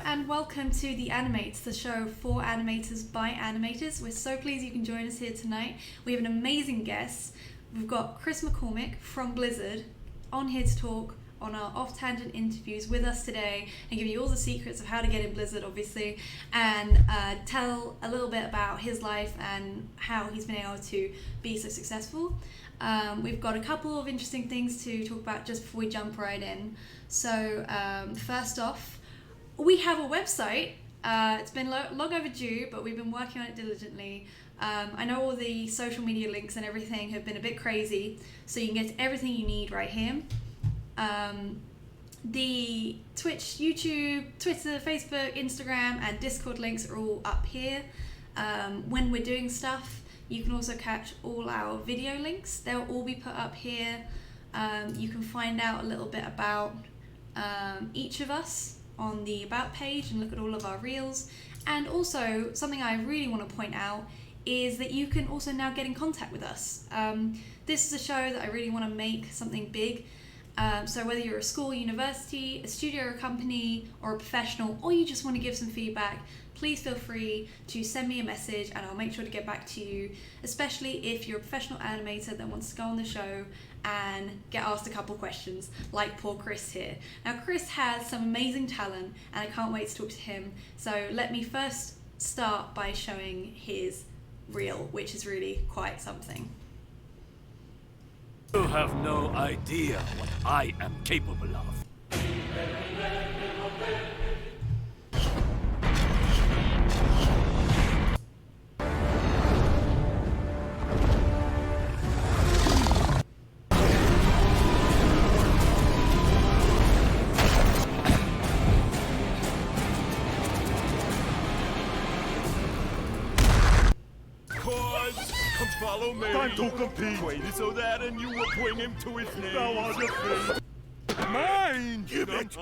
and welcome to The Animates, the show for animators by animators. We're so pleased you can join us here tonight. We have an amazing guest. We've got Chris McCormick from Blizzard on here to talk on our off-tangent interviews with us today and give you all the secrets of how to get in Blizzard, obviously, and tell a little bit about his life and how he's been able to be so successful. We've got a couple of interesting things to talk about just before we jump right in. So first off, we have a website. It's been long overdue, but we've been working on it diligently. I know all the social media links and everything have been a bit crazy, so you can get everything you need right here. The Twitch, YouTube, Twitter, Facebook, Instagram, and Discord links are all up here. When we're doing stuff, you can also catch all our video links. They'll all be put up here. You can find out a little bit about each of us on the About page and look at all of our reels. And also, something I really want to point out is that you can also now get in contact with us. This is a show that I really want to make something big. So whether you're a school, university, a studio, a company, or a professional, or you just want to give some feedback, please feel free to send me a message and I'll make sure to get back to you, especially if you're a professional animator that wants to go on the show and get asked a couple questions, like poor Chris here. Now, Chris has some amazing talent and I can't wait to talk to him. So let me first start by showing his reel, which is really quite something. You have no idea what I am capable of. Come follow me. Time to compete. Wait, so that and you will bring him to his knees. Thou art afraid. Mine! Give it.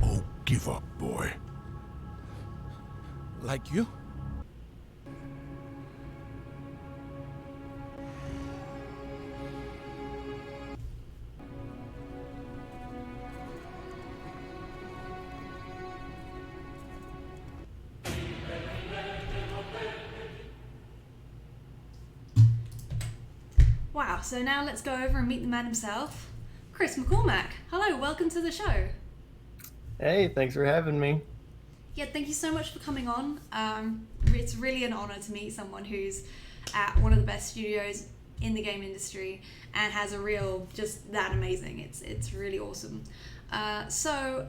Oh, give up, boy. Like you? Wow, so now let's go over and meet the man himself, Chris McCormick. Hello, welcome to the show. Hey, thanks for having me. Yeah, thank you so much for coming on. It's really an honor to meet someone who's at one of the best studios in the game industry and has a reel just that amazing. It's really awesome. So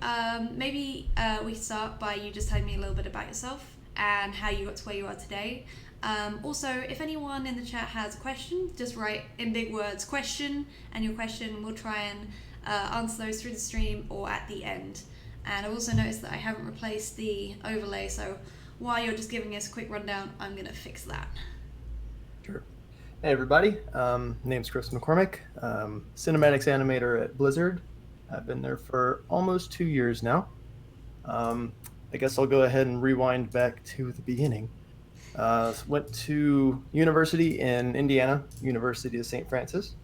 maybe we start by you just telling me a little bit about yourself and how you got to where you are today. Also, if anyone in the chat has a question, just write in big words question, and your question, we'll try and answer those through the stream or at the end. And I also noticed that I haven't replaced the overlay, so while you're just giving us a quick rundown, I'm going to fix that. Sure. Hey everybody, name's Chris McCormick, cinematics animator at Blizzard. I've been there for almost 2 years now. I guess I'll go ahead and rewind back to the beginning. Went to university in Indiana, University of St. Francis.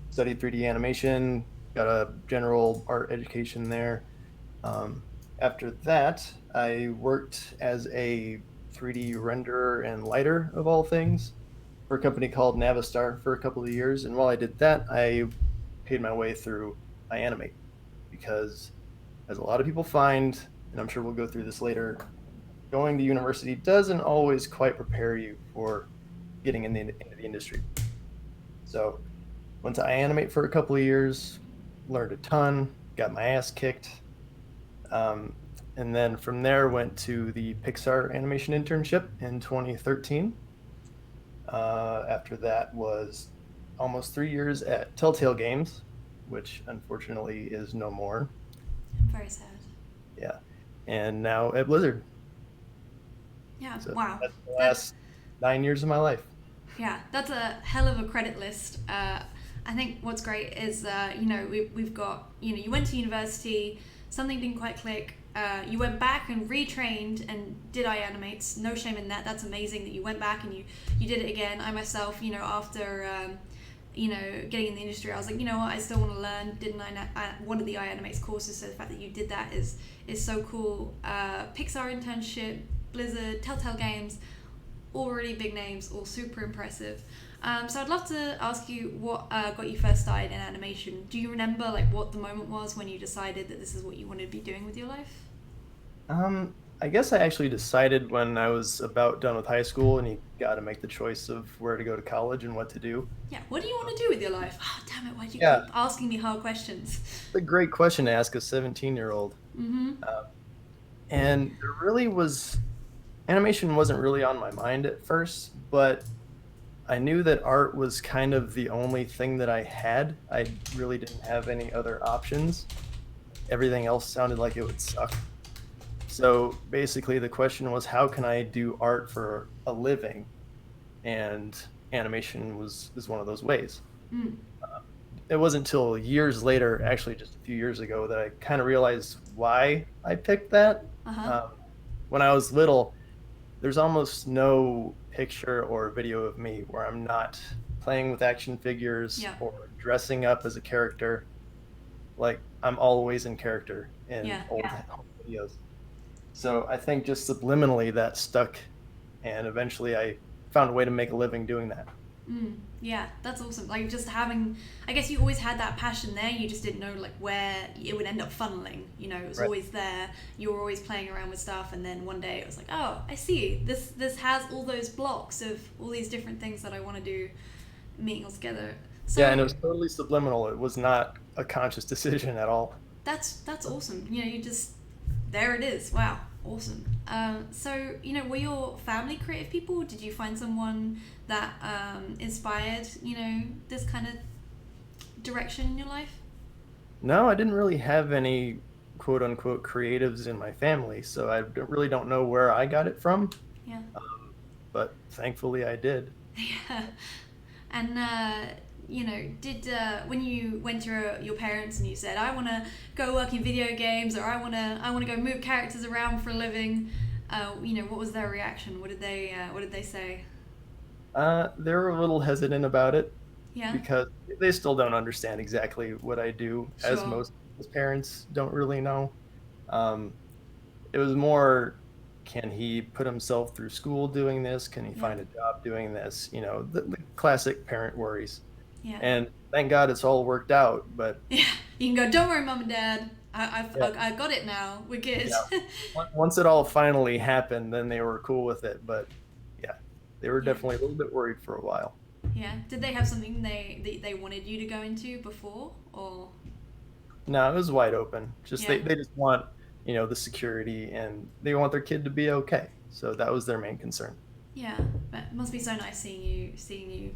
Studied 3D animation, got a general art education there. After that, I worked as a 3D renderer and lighter, of all things, for a company called Navistar for a couple of years. And while I did that, I paid my way through iAnimate because, as a lot of people find, and I'm sure we'll go through this later, going to university doesn't always quite prepare you for getting into the industry. So went to iAnimate for a couple of years, learned a ton, got my ass kicked. And then from there went to the Pixar animation internship in 2013. After that was almost 3 years at Telltale Games, which unfortunately is no more. I'm very sad. Yeah. And now at Blizzard. Yeah, So wow. that's the last 9 years of my life. Yeah, that's a hell of a credit list. I think what's great is, we've got, you went to university, something didn't quite click, you went back and retrained and did iAnimates. No shame in that. That's amazing that you went back and you did it again. I myself, after getting in the industry, I was like, you know what, I still want to learn. Didn't one of the iAnimates courses, so the fact that you did that is so cool. Pixar internship, Blizzard, Telltale Games, all really big names, all super impressive. So I'd love to ask you what got you first started in animation. Do you remember what the moment was when you decided that this is what you wanted to be doing with your life? I guess I actually decided when I was about done with high school, and you got to make the choice of where to go to college and what to do. Yeah, what do you want to do with your life? Oh, damn it, why do you keep asking me hard questions? It's a great question to ask a 17-year-old. Mm-hmm. And there really animation wasn't really on my mind at first, but I knew that art was kind of the only thing that I had. I really didn't have any other options. Everything else sounded like it would suck. So basically the question was, how can I do art for a living? And animation is one of those ways. Mm. It wasn't until years later, actually just a few years ago, that I kind of realized why I picked that. Uh-huh. When I was little, there's almost no picture or video of me where I'm not playing with action figures or dressing up as a character. I'm always in character in old videos. So I think just subliminally that stuck, and eventually I found a way to make a living doing that. Yeah, that's awesome. Just having, I guess you always had that passion there, you just didn't know where it would end up funneling. It was always there, you were always playing around with stuff, and then one day it was like, oh, I see, this has all those blocks of all these different things that I want to do meeting all together. So, yeah, and it was totally subliminal. It was not a conscious decision at all. That's awesome. You just, there it is. Wow, awesome. So, were your family creative people? Did you find someone that inspired, this kind of direction in your life? No, I didn't really have any quote unquote creatives in my family, so I really don't know where I got it from. Yeah. But thankfully I did. Yeah. And, did when you went to your parents and you said, I want to go work in video games, or I want to go move characters around for a living, what was their reaction? What did they say? They were a little hesitant about it. Yeah. Because they still don't understand exactly what I do, as Sure. most parents don't really know. It was more, can he put himself through school doing this? Can he find a job doing this? The classic parent worries. Yeah. And thank God it's all worked out. But yeah, you can go, don't worry, Mum and Dad. I got it now. We're good. Yeah. Once it all finally happened, then they were cool with it. But yeah, they were definitely a little bit worried for a while. Yeah. Did they have something they wanted you to go into before, or? No, it was wide open. Just Yeah. they just want, the security, and they want their kid to be okay. So that was their main concern. Yeah, but it must be so nice seeing you,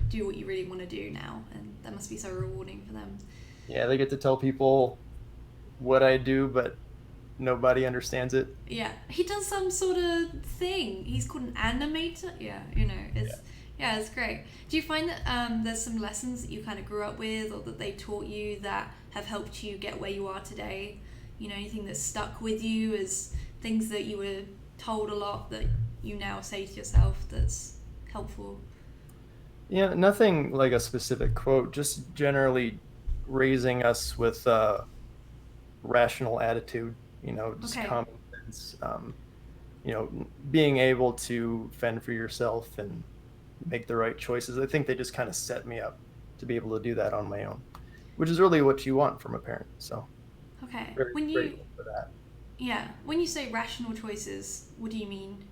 do what you really want to do now, and that must be so rewarding for them. Yeah, they get to tell people what I do, but nobody understands it. Yeah, he does some sort of thing. He's called an animator. Yeah, it's great. Do you find that there's some lessons that you kind of grew up with, or that they taught you, that have helped you get where you are today? Anything that stuck with you as things that you were told a lot that you now say to yourself that's helpful? Yeah, nothing like a specific quote, just generally raising us with a rational attitude, just Okay. common sense, being able to fend for yourself and make the right choices. I think they just kind of set me up to be able to do that on my own, which is really what you want from a parent. So Okay. very When you grateful for that. when you say rational choices, what do you mean?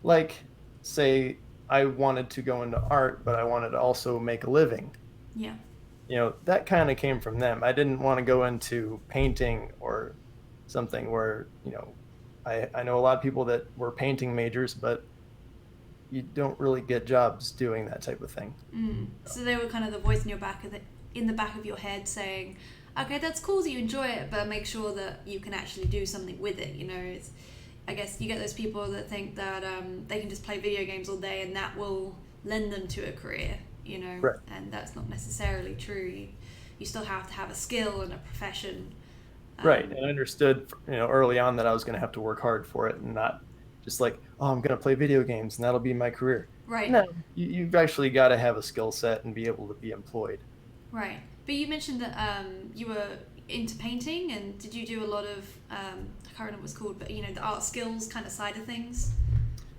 Like, say I wanted to go into art, but I wanted to also make a living. Yeah. That kind of came from them. I didn't want to go into painting or something where, I know a lot of people that were painting majors, but you don't really get jobs doing that type of thing. So they were kind of the voice in the back of your head saying, okay, that's cool that you enjoy it, but make sure that you can actually do something with it. I guess you get those people that think that they can just play video games all day and that will lend them to a career, Right. And that's not necessarily true. You still have to have a skill and a profession Right, and I understood, early on that I was going to have to work hard for it and not just like, oh, I'm going to play video games and that'll be my career. Right. No, you've actually got to have a skill set and be able to be employed. Right. But you mentioned that you were into painting, and did you do a lot of, I can't remember what it's called, but the art skills kind of side of things?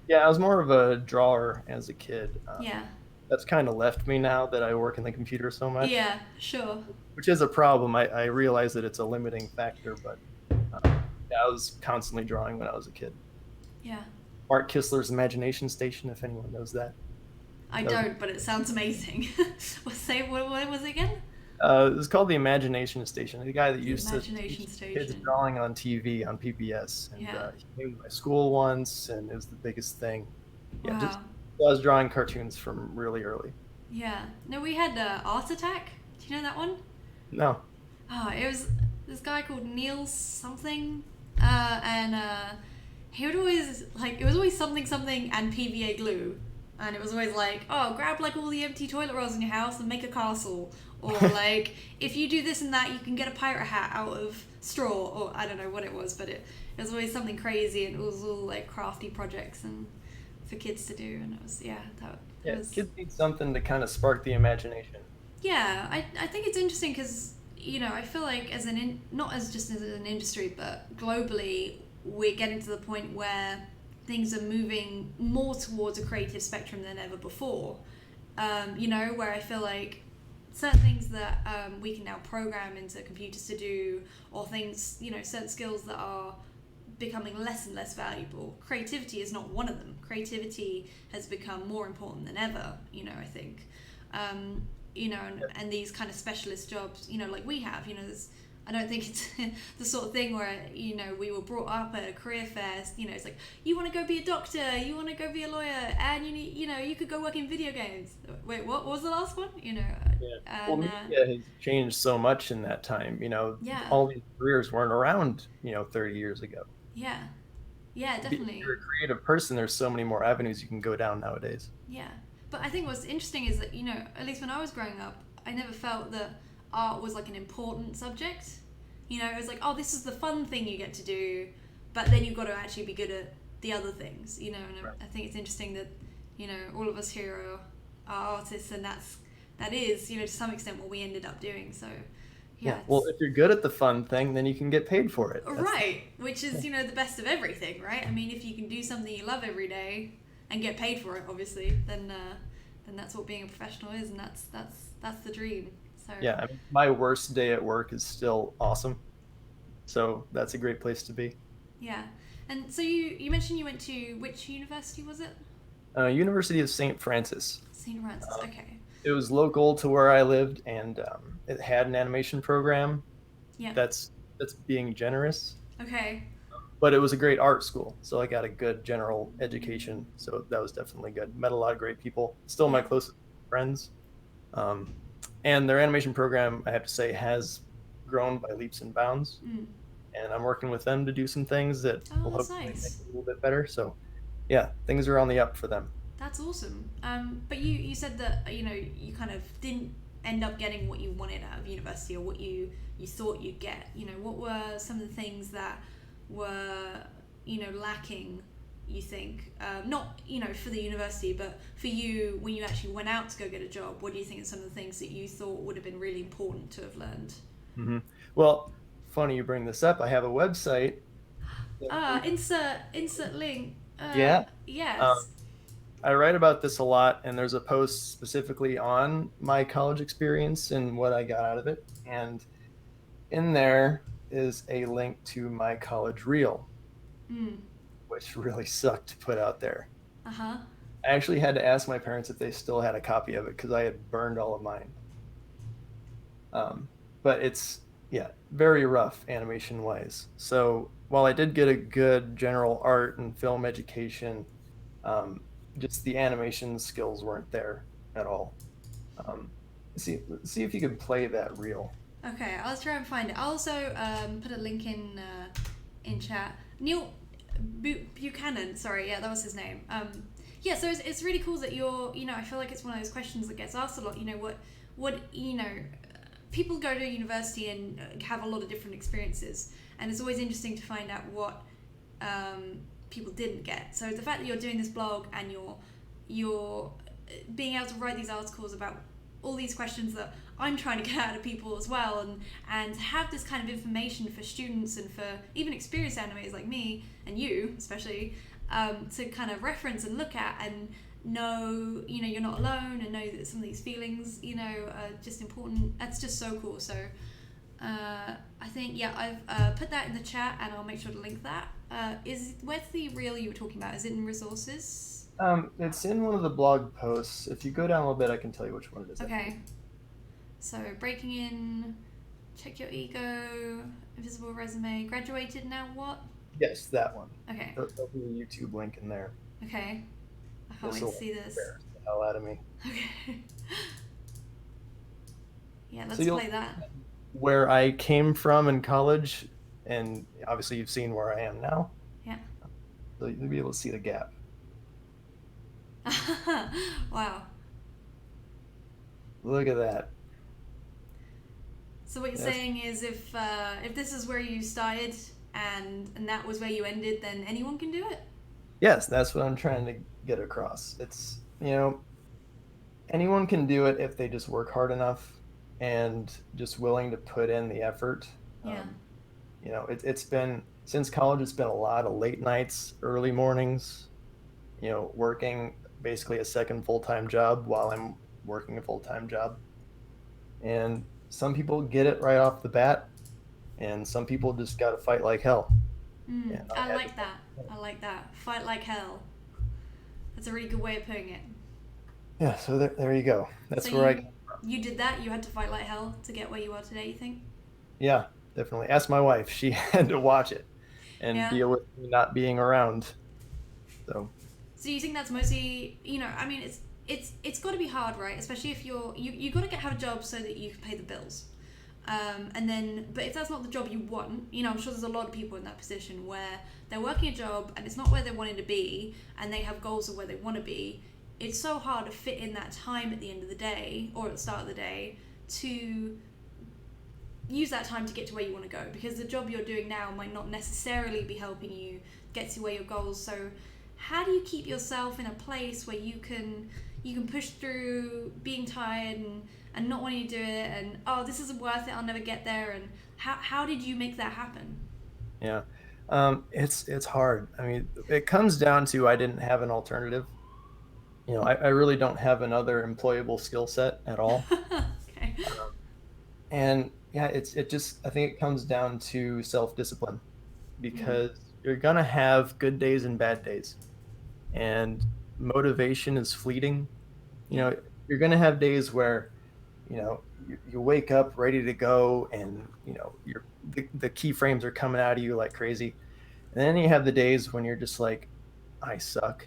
Yeah, I was more of a drawer as a kid. Yeah. That's kind of left me now that I work in the computer so much. Yeah, sure. Which is a problem. I realize that it's a limiting factor, but yeah, I was constantly drawing when I was a kid. Yeah. Mark Kistler's Imagination Station, if anyone knows that. I don't, but it sounds amazing. What was it again? It was called the Imagination Station. The guy that used to Imagination teach Station. kids drawing on TV on PBS, and Yeah. he came to my school once, and it was the biggest thing. Yeah, Wow. I was drawing cartoons from really early. Yeah. No, we had Art Attack. Do you know that one? No. Oh, it was this guy called Neil something, and he would always it was always something and PVA glue, and it was always like, oh, grab all the empty toilet rolls in your house and make a castle, or if you do this and that, you can get a pirate hat out of straw, or I don't know what it was, but it was always something crazy, and it was all crafty projects and for kids to do, and it was Kids need something to kind of spark the imagination. Yeah, I think it's interesting because I feel like not as just as an industry, but globally, we're getting to the point where things are moving more towards a creative spectrum than ever before. Where I feel like certain things that we can now program into computers to do, or things, certain skills that are becoming less and less valuable. Creativity is not one of them. Creativity has become more important than ever, I think. And these kind of specialist jobs, like we have, I don't think it's the sort of thing where, we were brought up at a career fair, it's like, you want to go be a doctor, you want to go be a lawyer, and you could go work in video games. Wait, what was the last one? Well, media has changed so much in that time, Yeah. all these careers weren't around, 30 years ago. Yeah. Yeah, definitely. If you're a creative person, there's so many more avenues you can go down nowadays. Yeah. But I think what's interesting is that, at least when I was growing up, I never felt that art was an important subject. It was like, oh, this is the fun thing you get to do, but then you've got to actually be good at the other things, and Right. I think it's interesting that, all of us here are artists, and that is, to some extent what we ended up doing. So, yeah. Well, if you're good at the fun thing, then you can get paid for it. Right, which is, the best of everything, right? I mean, if you can do something you love every day and get paid for it, obviously, then that's what being a professional is, and that's the dream. So Yeah, my worst day at work is still awesome. So that's a great place to be. yeah. And so you mentioned you went to which university was it? University of St. Francis. St. Francis. Okay. It was local to where I lived, and it had an animation program. Yeah. That's being generous. Okay. But it was a great art school, so I got a good general education. So that was definitely good. Met a lot of great people. Still my closest friends. And their animation program, I have to say, has grown by leaps and bounds. Mm. And I'm working with them to do some things that Oh, will that's hopefully nice. make it a little bit better. So, yeah, things are on the up for them. That's awesome. But you said that you kind of didn't end up getting what you wanted out of university, or what you thought you'd get. What were some of the things that were lacking, you think, not for the university, but for you when you actually went out to go get a job? What do you think are some of the things that you thought would have been really important to have learned? Mm-hmm. Well, funny you bring this up. I have a website. Insert link. Yeah. Yes. I write about this a lot, and there's a post specifically on my college experience and what I got out of it. And in there is a link to my college reel, which really sucked to put out there. Uh-huh. I actually had to ask my parents if they still had a copy of it because I had burned all of mine. But it's, very rough animation-wise. So while I did get a good general art and film education, just the animation skills weren't there at all. See if you can play that reel. Okay, I'll try and find it. I'll also put a link in chat. Neil Buchanan, sorry, yeah, that was his name. So it's really cool that you're, I feel like it's one of those questions that gets asked a lot. What people go to university and have a lot of different experiences, and it's always interesting to find out what people didn't get. So the fact that you're doing this blog and you're being able to write these articles about all these questions that I'm trying to get out of people as well, and have this kind of information for students and for even experienced animators like me and you especially, to kind of reference and look at and know, you know, you're not alone, and know that some of these feelings, you know, are just important. That's just so cool. So I think, yeah, I've put that in the chat, and I'll make sure to link that. Where's the reel you were talking about? Is it in resources? It's in one of the blog posts. If you go down a little bit, I can tell you which one it is. Okay. So, breaking in, check your ego, invisible resume, graduated, now what? Yes, that one. Okay. There'll be a YouTube link in there. Okay. I can't wait to see this. Embarrass the hell out of me. Okay. Yeah, let's So play that. Where I came from in college, and obviously you've seen where I am now. Yeah. So you'll be able to see the gap. Wow. Look at that. So what you're saying is, if this is where you started and that was where you ended, then anyone can do it? Yes, that's what I'm trying to get across. It's, you know, anyone can do it if they just work hard enough and just willing to put in the effort. Yeah. You know, it's been, since college, it's been a lot of late nights, early mornings, you know, working basically a second full-time job while I'm working a full-time job. And some people get it right off the bat, and some people just got to fight like hell. I like that. I like that. Fight like hell. That's a really good way of putting it. Yeah, so there you go. That's So where you did that? You had to fight like hell to get where you are today, you think? Yeah, definitely. Ask my wife. She had to watch it and Yeah. deal with me not being around. So you think that's mostly, you know, I mean, it's got to be hard, right? Especially if you got to have a job so that you can pay the bills. And then, but if that's not the job you want, you know, I'm sure there's a lot of people in that position where they're working a job and it's not where they wanted to be, and they have goals of where they want to be. It's so hard to fit in that time at the end of the day or at the start of the day to use that time to get to where you want to go, because the job you're doing now might not necessarily be helping you get to where your goals. So how do you keep yourself in a place where you can push through being tired and not wanting to do it, and this isn't worth it, I'll never get there? And how did you make that happen? yeah, it's hard. I mean, it comes down to I didn't have an alternative. You know, I really don't have another employable skill set at all. Okay. And yeah, it just, I think it comes down to self-discipline, because you're gonna have good days and bad days, and motivation is fleeting. You know, you're gonna have days where, you know, you wake up ready to go, and you know the keyframes are coming out of you like crazy, and then you have the days when you're just like, I suck,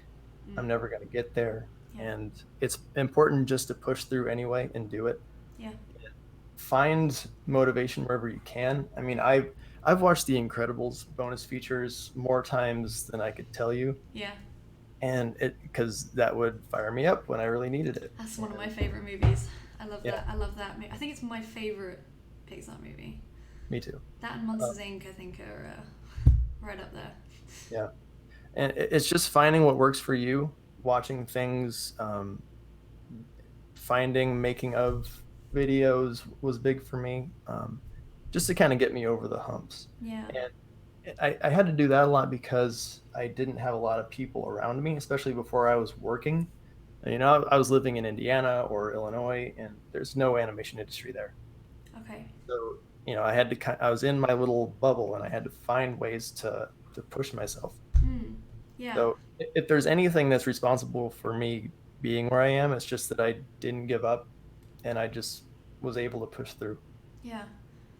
I'm never gonna get there. And it's important just to push through anyway and do it. Yeah. Find motivation wherever you can. I mean, I've watched The Incredibles bonus features more times than I could tell you. Yeah. And because that would fire me up when I really needed it. That's one of my favorite movies. I love Yeah. that. I love that. I think it's my favorite Pixar movie. Me too. That and Monsters Inc. I think are right up there. Yeah. And it's just finding what works for you, watching things, finding making of videos was big for me, just to kind of get me over the humps. Yeah. And I had to do that a lot because I didn't have a lot of people around me, especially before I was working. You know, I was living in Indiana or Illinois, and there's no animation industry there. Okay. So, you know, I was in my little bubble, and I had to find ways to push myself. Yeah. So if there's anything that's responsible for me being where I am, it's just that I didn't give up, and I just was able to push through. Yeah.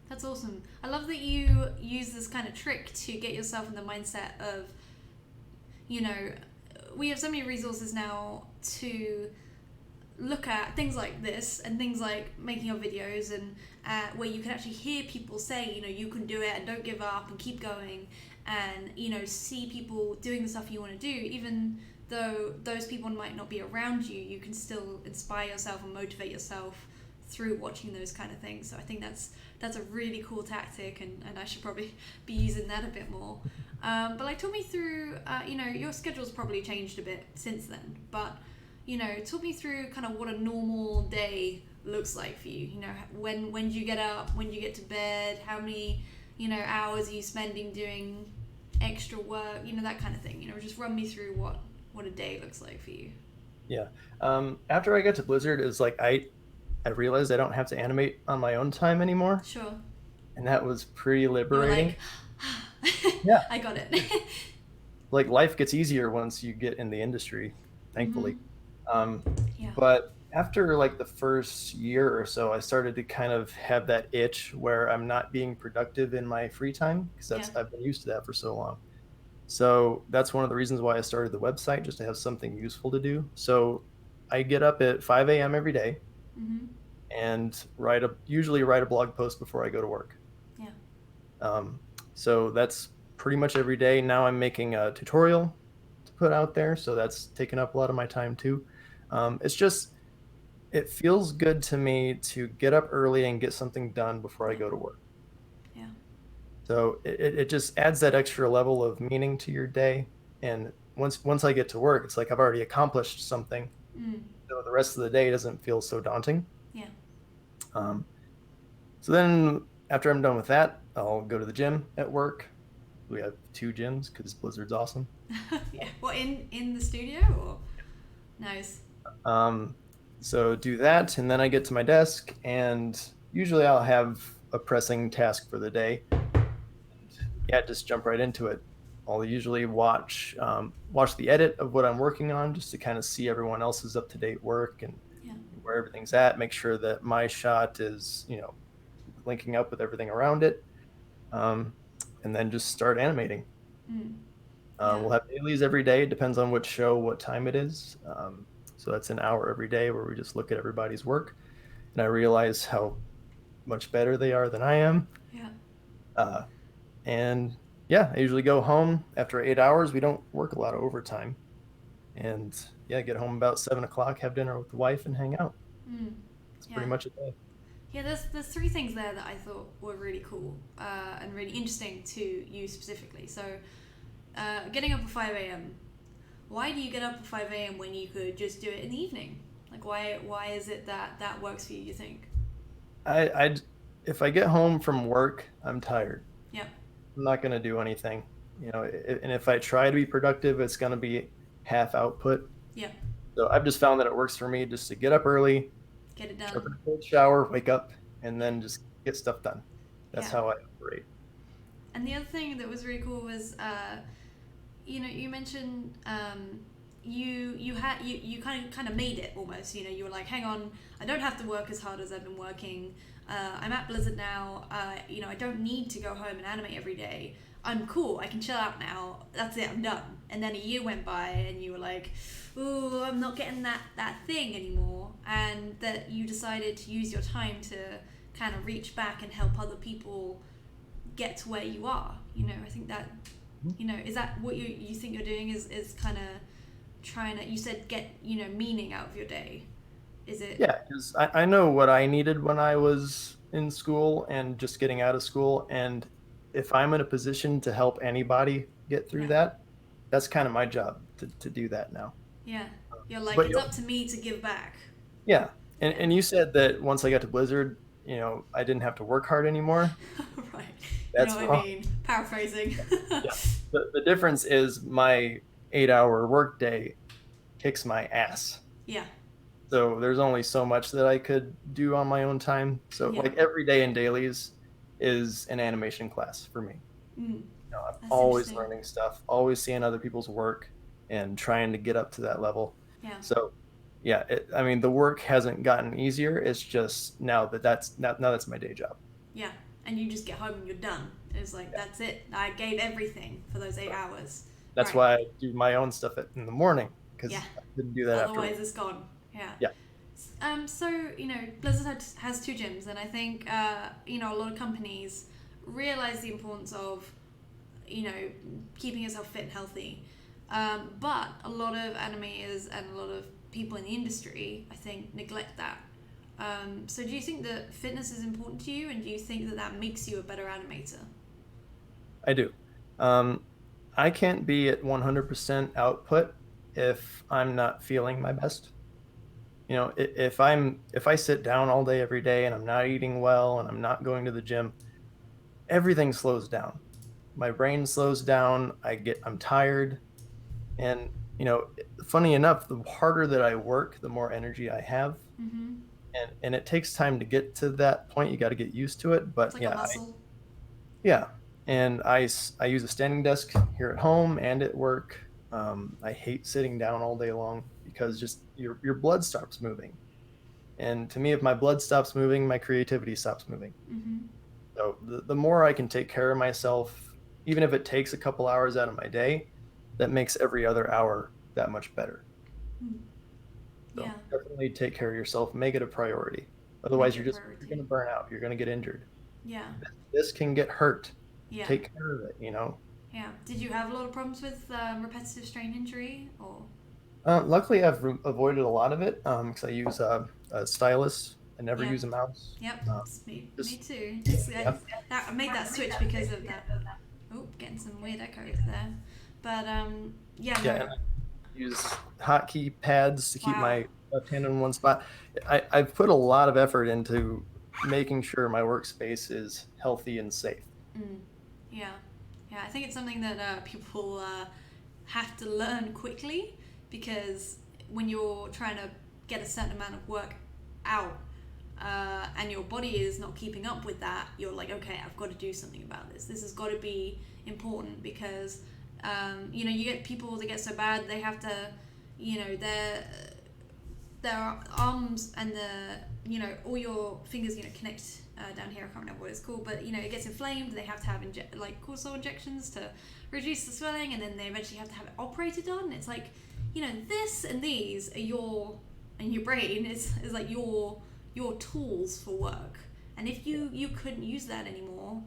That's awesome. I love that you use this kind of trick to get yourself in the mindset of, you know, we have so many resources now to look at things like this and things like making your videos, and where you can actually hear people say, you know, you can do it and don't give up and keep going, and, you know, see people doing the stuff you want to do. Even though those people might not be around you, you can still inspire yourself and motivate yourself through watching those kind of things. So I think that's a really cool tactic, and I should probably be using that a bit more. But like, talk me through, your schedule's probably changed a bit since then, but, talk me through kind of what a normal day looks like for you. When do you get up, when do you get to bed, how many, hours are you spending doing extra work, that kind of thing. Just run me through what a day looks like for you. Yeah. After I got to Blizzard, is like I realized I don't have to animate on my own time anymore, Sure. and that was pretty You're liberating. like, Yeah. I got it. Like, life gets easier once you get in the industry, thankfully. Yeah. But after like the first year or so, I started to kind of have that itch where I'm not being productive in my free time, because I've been used to that for so long. So that's one of the reasons why I started the website, just to have something useful to do. So I get up at 5 a.m. every day Mm-hmm. and usually write a blog post before I go to work. Yeah. So that's pretty much every day. Now I'm making a tutorial to put out there, so that's taken up a lot of my time too. It feels good to me to get up early and get something done before I go to work. Yeah. So it just adds that extra level of meaning to your day. And once I get to work, it's like I've already accomplished something. So the rest of the day doesn't feel so daunting. Yeah. So then after I'm done with that, I'll go to the gym at work. We have 2 gyms because Blizzard's awesome. Yeah. What, in the studio or? Nice. So do that, and then I get to my desk, and usually I'll have a pressing task for the day. Yeah, just jump right into it. I'll usually watch the edit of what I'm working on, just to kind of see everyone else's up-to-date work and where everything's at. Make sure that my shot is, linking up with everything around it, and then just start animating. We'll have dailies every day. It depends on which show, what time it is. So that's an hour every day where we just look at everybody's work, and I realize how much better they are than I am. Yeah. And yeah, I usually go home after 8 hours. We don't work a lot of overtime, and get home about 7 o'clock, have dinner with the wife, and hang out. That's pretty much a day. Yeah, there's 3 things there that I thought were really cool and really interesting to you specifically. So, getting up at 5 a.m. Why do you get up at 5 a.m. when you could just do it in the evening? Like, why is it that works for you, you think? If I get home from work, I'm tired. Yeah. I'm not going to do anything, and if I try to be productive, it's going to be half output. Yeah. So I've just found that it works for me just to get up early, Get it jump in done. a cold shower, wake up, and then just get stuff done. That's how I operate. And the other thing that was really cool was, you mentioned you kind of made it almost. You were like, hang on, I don't have to work as hard as I've been working. I'm at Blizzard now. I don't need to go home and animate every day. I'm cool. I can chill out now. That's it. I'm done. And then a year went by, and you were like, "Ooh, I'm not getting that thing anymore." And that you decided to use your time to kind of reach back and help other people get to where you are. I think that, is that what you think you're doing? Is kind of trying to, you said, get meaning out of your day. Is it? Yeah, because I know what I needed when I was in school and just getting out of school, and if I'm in a position to help anybody get through that, that's kind of my job to do that now. Yeah, you're like, But it's up to me to give back. Yeah, and you said that once I got to Blizzard, I didn't have to work hard anymore. Right. That's you know what wrong. I mean? Paraphrasing. Yeah. The difference is my 8-hour workday kicks my ass. Yeah. So there's only so much that I could do on my own time. So like every day in dailies is an animation class for me. I'm That's always interesting. learning stuff, always seeing other people's work and trying to get up to that level. Yeah. So yeah, the work hasn't gotten easier. It's just now that's my day job. Yeah. And you just get home and you're done. It's like, that's it. I gave everything for those 8 hours. That's why I do my own stuff in the morning, because I didn't do that Otherwise after. it's gone. Yeah. Yeah. So, Blizzard has 2 gyms, and I think, a lot of companies realize the importance of, keeping yourself fit and healthy. But a lot of animators and a lot of people in the industry, I think, neglect that. So do you think that fitness is important to you, and do you think that that makes you a better animator? I do. I can't be at 100% output if I'm not feeling my best. You know, if I sit down all day every day and I'm not eating well and I'm not going to the gym, everything slows down. My brain slows down. I'm tired, and you know, funny enough, the harder that I work, the more energy I have, Mm-hmm. and it takes time to get to that point. You got to get used to it, It's but like a muscle. yeah, and I use a standing desk here at home and at work. I hate sitting down all day long because just your blood stops moving. And to me, if my blood stops moving, my creativity stops moving. Mm-hmm. So the more I can take care of myself, even if it takes a couple hours out of my day, that makes every other hour that much better. So Yeah, definitely take care of yourself, make it a priority. Otherwise, make it a you're going priority. to burn out. You're going to get injured. Yeah, This can get hurt. yeah, Take care of it, you know. yeah. Did you have a lot of problems with repetitive strain injury, or? Luckily, avoided a lot of it because I use a stylus. I never Yeah. use a mouse. Yep, Uh, it's me just too. yeah. I made that switch because of that. Oh, getting some weird echoes there. But yeah, Yeah, no. and I use hotkey pads to keep Wow. my left hand in one spot. I've put a lot of effort into making sure my workspace is healthy and safe. Mm. Yeah, yeah. I think it's something that people have to learn quickly, because when you're trying to get a certain amount of work out, and your body is not keeping up with that, you're like, okay, I've got to do something about this. This has got to be important, because you know, you get people that get so bad they have to, you know, their arms and you know, all your fingers, you know, connect down here. I can't remember what it's called, but you know, it gets inflamed. They have to have like cortisol injections to reduce the swelling, and then they eventually have to have it operated on. It's like, you know, this and these are your brain is like your tools for work. And if you couldn't use that anymore,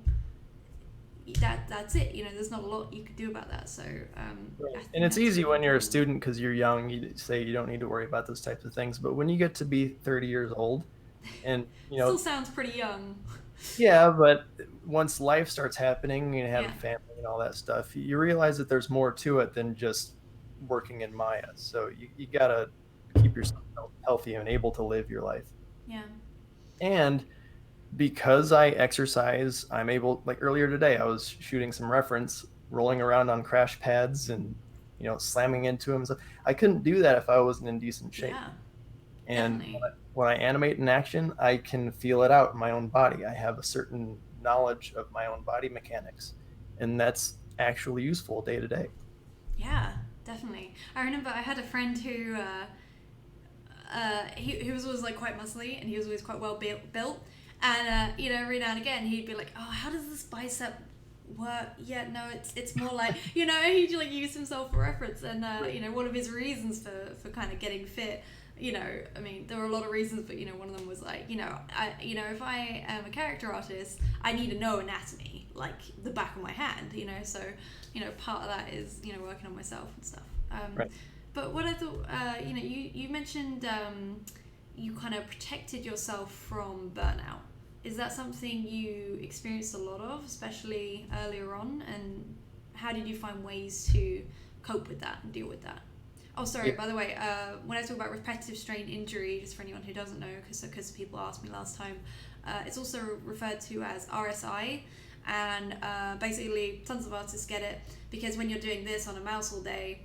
that's it. You know, there's not a lot you could do about that. So I think And it's that's easy really when you're a important. student because you're young. You say you don't need to worry about those types of things. But when you get to be 30 years old, and you Still know, sounds pretty young. yeah, but once life starts happening and you have Yeah. a family and all that stuff, you realize that there's more to it than just working in Maya. So you gotta keep yourself healthy and able to live your life. Yeah. And because I exercise, I'm able, like earlier today, I was shooting some reference, rolling around on crash pads and, you know, slamming into them. So I couldn't do that if I wasn't in decent shape. Yeah. And Definitely. when I animate in action, I can feel it out in my own body. I have a certain knowledge of my own body mechanics, and that's actually useful day to day. Yeah, definitely. I remember I had a friend who he was always like quite muscly, and he was always quite well built. And you know, every now and again he'd be like, "Oh, how does this bicep work?" Yeah, no, it's more like, you know, he'd like use himself for reference. And you know, one of his reasons for kind of getting fit, you know, I mean, there were a lot of reasons, but you know, one of them was like, you know, if I am a character artist, I need to know anatomy like the back of my hand, you know. So you know, part of that is, you know, working on myself and stuff. Right. But what I thought, you know, you mentioned you kind of protected yourself from burnout. Is that something you experienced a lot of, especially earlier on? And how did you find ways to cope with that and deal with that? Oh, sorry, Yeah. by the way, when I talk about repetitive strain injury, just for anyone who doesn't know, because people asked me last time, it's also referred to as RSI. And basically, tons of artists get it because when you're doing this on a mouse all day,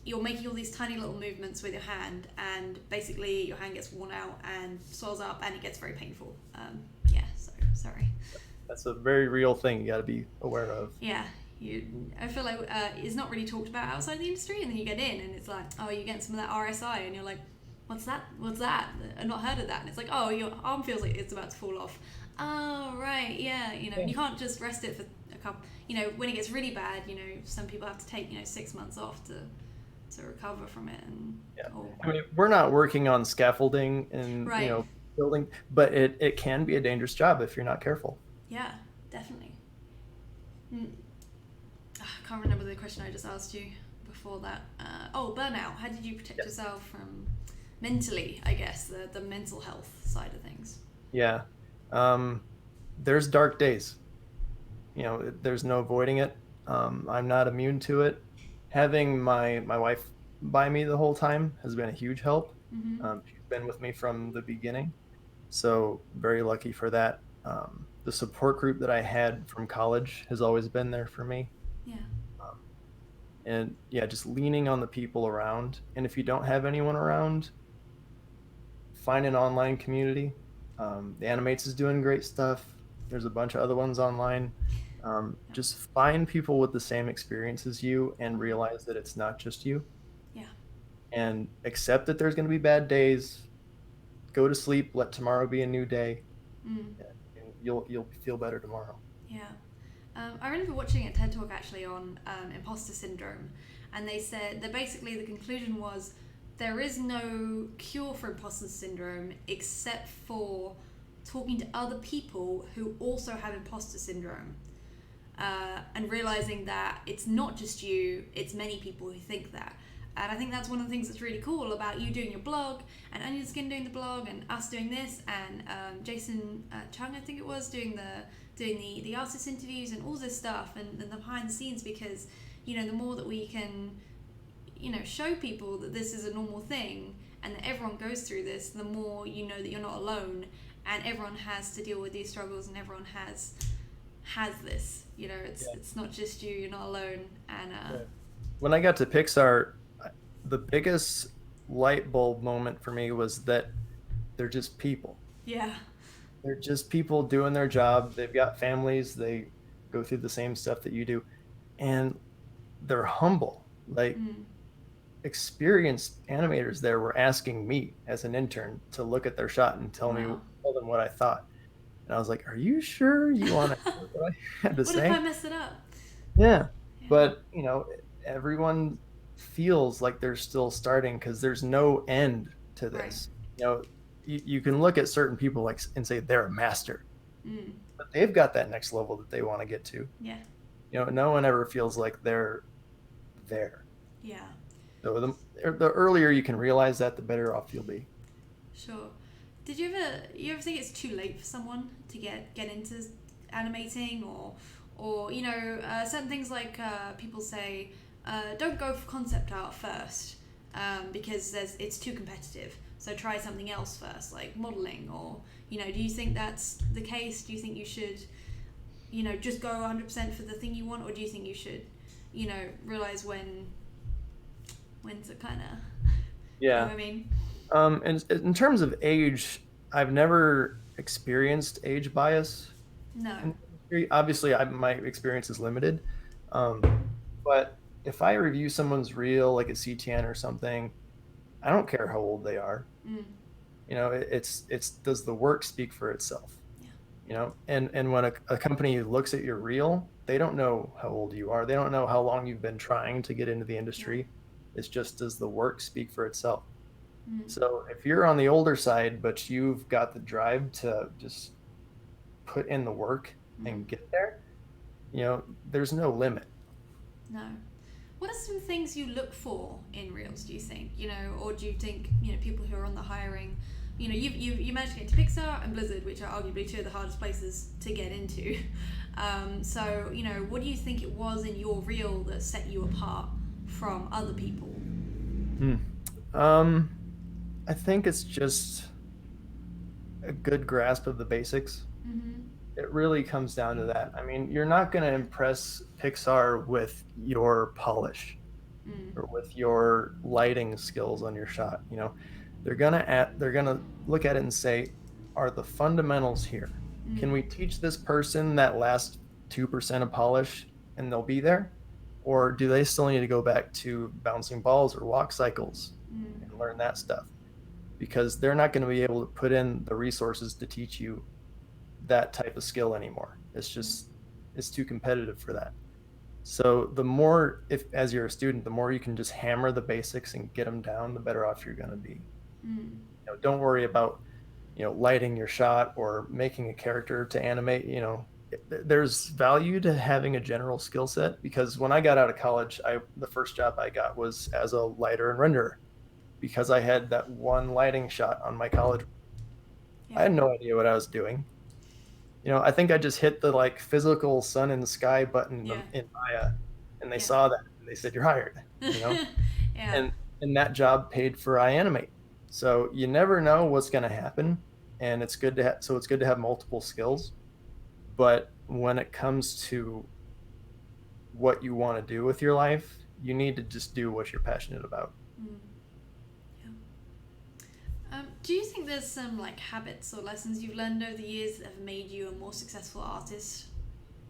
you're making all these tiny little movements with your hand, and basically your hand gets worn out and swells up, and it gets very painful. Yeah, so sorry. That's a very real thing you got to be aware of. Yeah, I feel like it's not really talked about outside the industry, and then you get in, and it's like, oh, you're getting some of that RSI, and you're like, what's that? I've not heard of that. And it's like, oh, your arm feels like it's about to fall off. Oh, right, yeah, you know, you can't just rest it for a couple. You know, when it gets really bad, you know, some people have to take, you know, 6 months off to recover from it. And Yeah. I mean, we're not working on scaffolding and, Right. you know, building, but it can be a dangerous job if you're not careful. yeah, definitely. I can't remember the question I just asked you before that. Oh, burnout. How did you protect yourself from mentally, I guess, the mental health side of things. Yeah. There's dark days. There's no avoiding it. I'm not immune to it. Having my wife by me the whole time has been a huge help. She's been with me from the beginning, so very lucky for that. The support group that I had from college has always been there for me. Yeah. And yeah, just leaning on the people around. And if you don't have anyone around, find an online community. The Animates is doing great stuff. There's a bunch of other ones online. Just find people with the same experience as you and realize that it's not just you. Yeah. And accept that there's going to be bad days. Go to sleep. Let tomorrow be a new day. And you'll feel better tomorrow. Yeah. I remember watching a TED Talk actually on Impostor Syndrome, and they said that basically the conclusion was there is no cure for Impostor Syndrome except for talking to other people who also have Impostor Syndrome, and realizing that it's not just you, it's many people who think that. And I think that's one of the things that's really cool about you doing your blog, and Onion Skin doing the blog, and us doing this, and Jason Chung, I think it was, doing the artist interviews and all this stuff, and the behind the scenes, because the more that we can show people that this is a normal thing and that everyone goes through this, the more that you're not alone, and everyone has to deal with these struggles, and everyone has this. It's not just you. You're not alone. And when I got to Pixar, the biggest light bulb moment for me was that they're just people. Yeah. They're just people doing their job. They've got families. They go through the same stuff that you do, and they're humble. Like experienced animators there were asking me as an intern to look at their shot and tell them what I thought. And I was like, "Are you sure you want to hear what I had to say? What if I mess it up?" Yeah. But everyone feels like they're still starting because there's no end to this. Right. You can look at certain people and say they're a master, but they've got that next level that they want to get to. Yeah. No one ever feels like they're there. Yeah. So the earlier you can realize that, the better off you'll be. Sure. Did you ever think it's too late for someone to get into animating, or certain things like people say don't go for concept art first because it's too competitive. So try something else first, like modeling, or do you think that's the case? Do you think you should just go 100% for the thing you want, or do you think you should realize when to kind of yeah. You know what I mean? And in terms of age, I've never experienced age bias. No. Obviously, my experience is limited. But if I review someone's reel, like a CTN or something, I don't care how old they are. It's does the work speak for itself? Yeah. And when a company looks at your reel, they don't know how old you are. They don't know how long you've been trying to get into the industry. Yeah. It's just, does the work speak for itself? So if you're on the older side, but you've got the drive to just put in the work and get there, there's no limit. No. What are some things you look for in reels, do you think? Or do you think, people who are on the hiring, you managed to get to Pixar and Blizzard, which are arguably two of the hardest places to get into. So, what do you think it was in your reel that set you apart from other people? I think it's just a good grasp of the basics. It really comes down to that. I mean, you're not going to impress Pixar with your polish or with your lighting skills on your shot. They're gonna look at it and say, are the fundamentals here? Can we teach this person that last 2% of polish and they'll be there? Or do they still need to go back to bouncing balls or walk cycles and learn that stuff? Because they're not going to be able to put in the resources to teach you that type of skill anymore. It's too competitive for that. So the more, as you're a student, the more you can just hammer the basics and get them down, the better off you're going to be. Don't worry about lighting your shot or making a character to animate. There's value to having a general skill set, because when I got out of college, the first job I got was as a lighter and renderer. because I had that one lighting shot on my college. I had no idea what I was doing. I think I just hit the like physical sun and sky button in Maya, and they saw that and they said, "You're hired." Yeah. And that job paid for iAnimate. So you never know what's going to happen, and it's good to have multiple skills. But when it comes to what you want to do with your life, you need to just do what you're passionate about. Do you think there's some like habits or lessons you've learned over the years that have made you a more successful artist,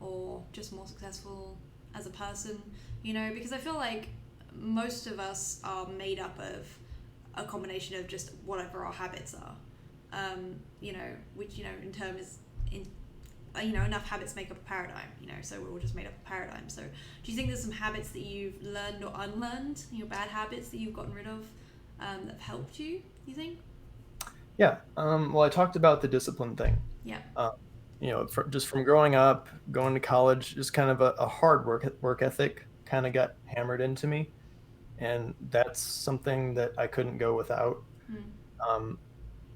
or just more successful as a person? Because I feel like most of us are made up of a combination of just whatever our habits are, which in term is enough habits make up a paradigm, so we're all just made up of paradigm. So do you think there's some habits that you've learned or unlearned, bad habits that you've gotten rid of, that have helped you think? Yeah. Well, I talked about the discipline thing. Yeah. Just from growing up, going to college, just kind of a hard work ethic kind of got hammered into me. And that's something that I couldn't go without.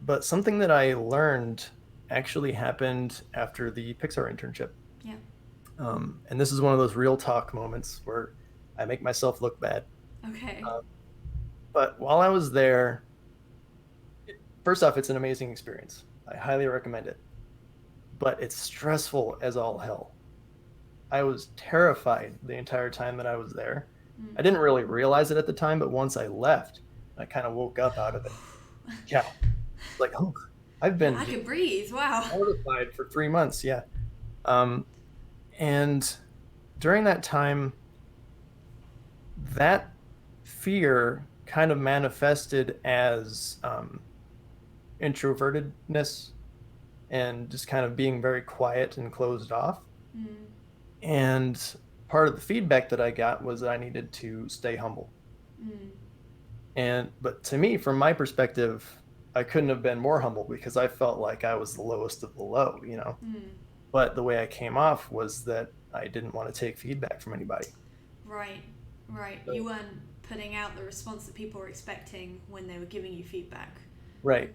But something that I learned actually happened after the Pixar internship. Yeah. And this is one of those real talk moments where I make myself look bad. Okay. But while I was there, first off, it's an amazing experience. I highly recommend it. But it's stressful as all hell. I was terrified the entire time that I was there. I didn't really realize it at the time, but once I left, I kind of woke up out of it. Yeah. Like, oh, I've been I can breathe. Wow. mortified for 3 months. Yeah. And during that time, that fear kind of manifested as introvertedness and just kind of being very quiet and closed off. And part of the feedback that I got was that I needed to stay humble. But to me, from my perspective, I couldn't have been more humble because I felt like I was the lowest of the low, But the way I came off was that I didn't want to take feedback from anybody. Right. So, you weren't putting out the response that people were expecting when they were giving you feedback. Right.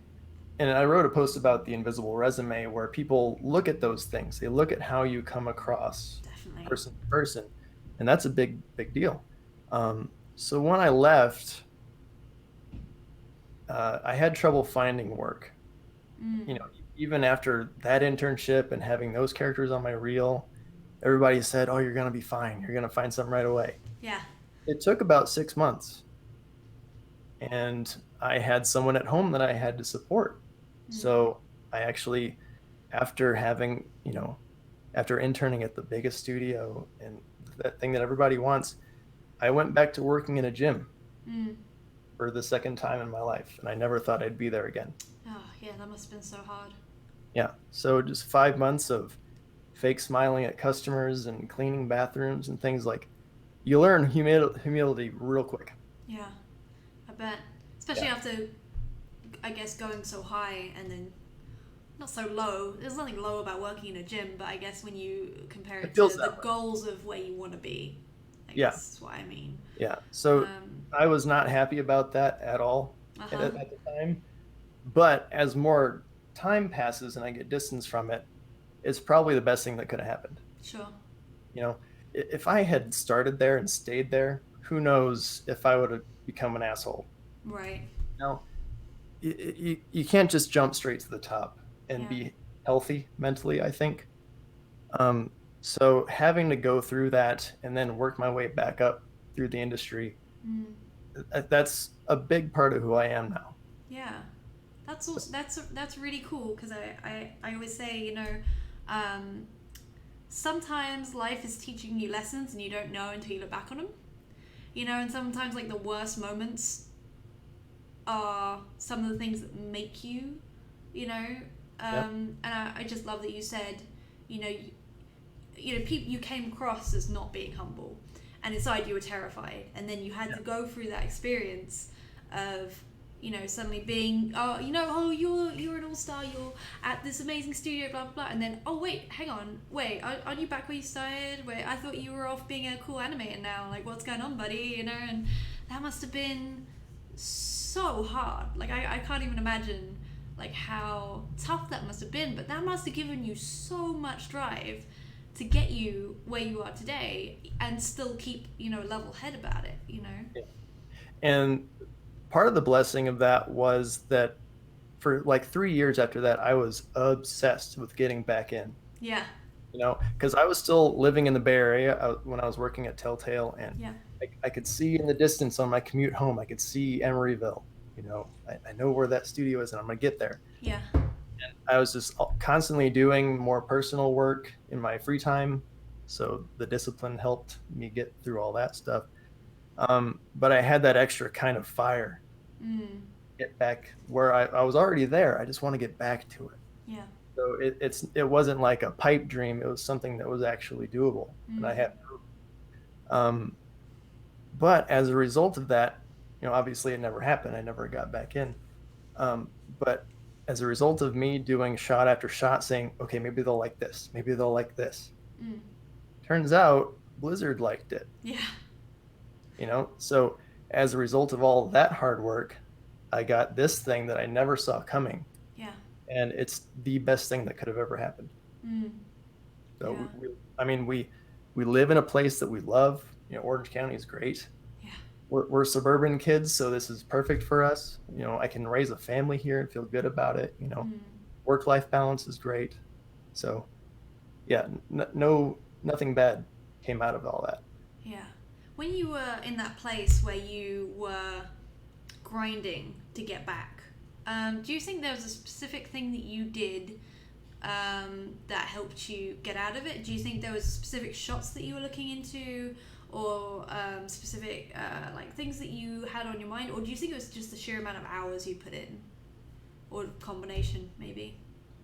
And I wrote a post about the invisible resume where people look at those things. They look at how you come across person to person. And that's a big deal. So when I left, I had trouble finding work. Even after that internship and having those characters on my reel, everybody said, "Oh, you're going to be fine. You're going to find something right away." Yeah. It took about 6 months. And I had someone at home that I had to support. So I actually, after interning at the biggest studio and that thing that everybody wants, I went back to working in a gym for the second time in my life. And I never thought I'd be there again. Oh, yeah, that must have been so hard. Yeah. So just 5 months of fake smiling at customers and cleaning bathrooms and things like, you learn humility real quick. Yeah, I bet. Especially after, I guess, going so high and then not so low. There's nothing low about working in a gym, but I guess when you compare it to the goals of where you want to be, I guess that's what I mean. Yeah. So I was not happy about that at all at the time. But as more time passes and I get distance from it, it's probably the best thing that could have happened. Sure. If I had started there and stayed there, who knows if I would have become an asshole. Right. You can't just jump straight to the top and be healthy mentally, I think. So having to go through that and then work my way back up through the industry, that's a big part of who I am now. Yeah. That's also, that's really cool because I always say, sometimes life is teaching you lessons and you don't know until you look back on them. And sometimes like the worst moments are some of the things that make you, and I just love that you said, you came across as not being humble and inside you were terrified, and then you had to go through that experience of suddenly being, you're an all-star, you're at this amazing studio, blah, blah, blah. And then, hang on, aren't you back where you started? Wait, I thought you were off being a cool animator now. Like, what's going on, buddy? And that must have been so hard. Like I can't even imagine like how tough that must have been, but that must have given you so much drive to get you where you are today and still keep, you know, level head about it, you know? Yeah. And part of the blessing of that was that for like 3 years after that, I was obsessed with getting back in, Yeah. you know, because I was still living in the Bay Area when I was working at Telltale, and Yeah. I could see in the distance on my commute home, I could see Emeryville, you know, I know where that studio is and I'm going to get there. Yeah. And I was just constantly doing more personal work in my free time. So the discipline helped me get through all that stuff. But I had that extra kind of fire, get back where I was already there. I just want to get back to it. Yeah. So it wasn't like a pipe dream. It was something that was actually doable, and I had proof. But as a result of that, you know, obviously it never happened. I never got back in. But as a result of me doing shot after shot, saying, okay, maybe they'll like this, maybe they'll like this. Turns out Blizzard liked it. Yeah. You know, so as a result of all that hard work, I got this thing that I never saw coming. Yeah. And it's the best thing that could have ever happened. So Yeah. we live in a place that we love. You know, Orange County is great. Yeah. We're suburban kids, so this is perfect for us. You know, I can raise a family here and feel good about it. You know, work-life balance is great. So, yeah, nothing bad came out of all that. Yeah. When you were in that place where you were grinding to get back, do you think there was a specific thing that you did that helped you get out of it? Do you think there was specific shots that you were looking into, or specific like things that you had on your mind, or do you think it was just the sheer amount of hours you put in, or combination maybe?